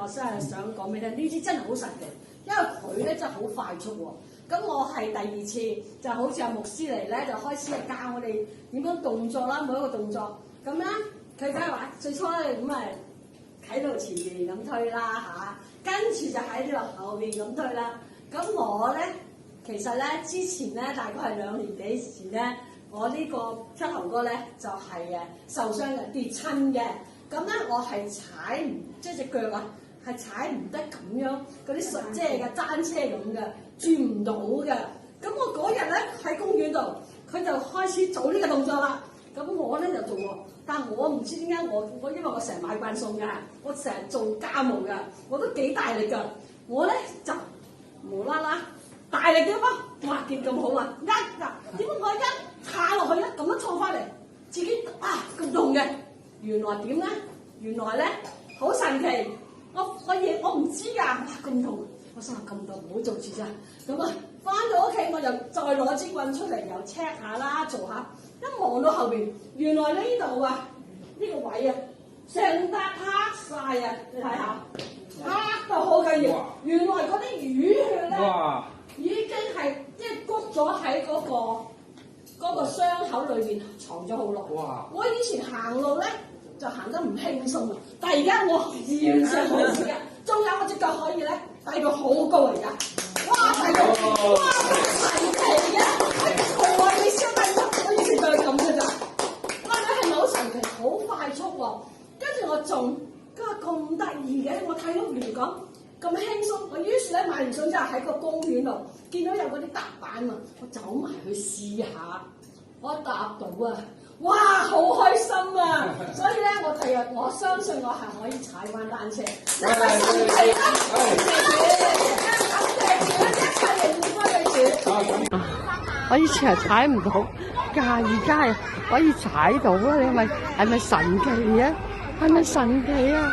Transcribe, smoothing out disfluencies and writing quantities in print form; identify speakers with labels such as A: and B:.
A: 我真係想講俾你聽，呢啲真係好神奇，因為佢咧真係好快速喎。咁我係第二次，就好似阿牧師嚟咧，就開始係教我哋點樣動作啦，每一個動作。咁咧，佢梗係話最初咧咁喺度前面咁推啦嚇，跟住就喺呢度後邊咁推啦。咁我咧其實咧之前咧大概係2年幾前咧，我呢個膝頭哥咧就係受傷嘅跌親嘅。咁咧我係踩唔即係隻腳啊，係踩唔得咁樣嗰啲即係嘅單車咁嘅，轉唔到嘅。咁我嗰日咧喺公園度，佢就開始做呢個動作啦。咁我咧就做喎，但係我唔知點解我因為我成日買慣餸㗎，我成日做家務㗎，我都幾大力㗎。我咧就無啦啦大力啲噃，哇見咁好啊！點解我一下落去咧咁樣錯翻嚟，自己咁痛嘅？原來點咧？原來咧好神奇，我唔知㗎，哇咁痛！我心話咁痛唔好做住咋。咁啊翻到屋企我就再攞支棍出嚟又 check 下啦，做下。一望到後邊，原來呢度啊，呢個位啊，成笪黑晒啊！你睇下，黑到好緊要。原來嗰啲淤血咧，已經係即係谷咗喺嗰個傷口裏邊藏咗好耐。我以前行路咧就行得唔輕鬆啊，但係而家我完全冇事㗎。仲有我隻腳可以咧遞到好高嚟㗎，哇！遞到哇神奇嘅，我你燒遞到。我以前就係咁嘅咋，哇！你係咪好神奇，好快速喎？跟住我仲，佢話咁得意嘅，我睇到原來咁輕鬆，我於是咧買完餸之後喺個公園度見到有嗰啲踏板啊，我走埋去試下，我踏到啊！哇，好開心啊！所以咧，我第日我相信我係可以踩翻單車，因為神奇啦！感謝主，一切榮歸俾主。
B: 我以前係踩唔到㗎，而家係可以踩到啦！你係咪神奇啊？係咪神奇啊？